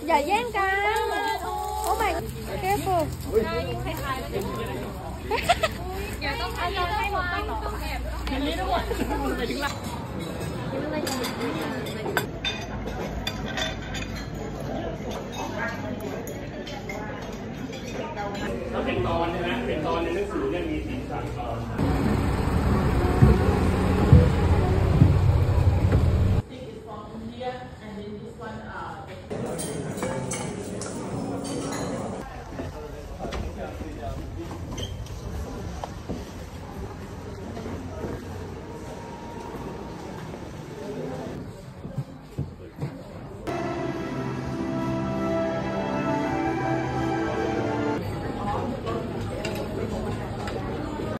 อย่าแย่งกันโอ้ my careful ใช่คล้ายๆแล้วเดี๋ยวต้องให้เราให้เราต้องแอบกินไม่ได้หมดไปถึงละถ้าเป็นตอนใช่ไหมเป็นตอนในหนังสือเนี่ยมีสีสันตอน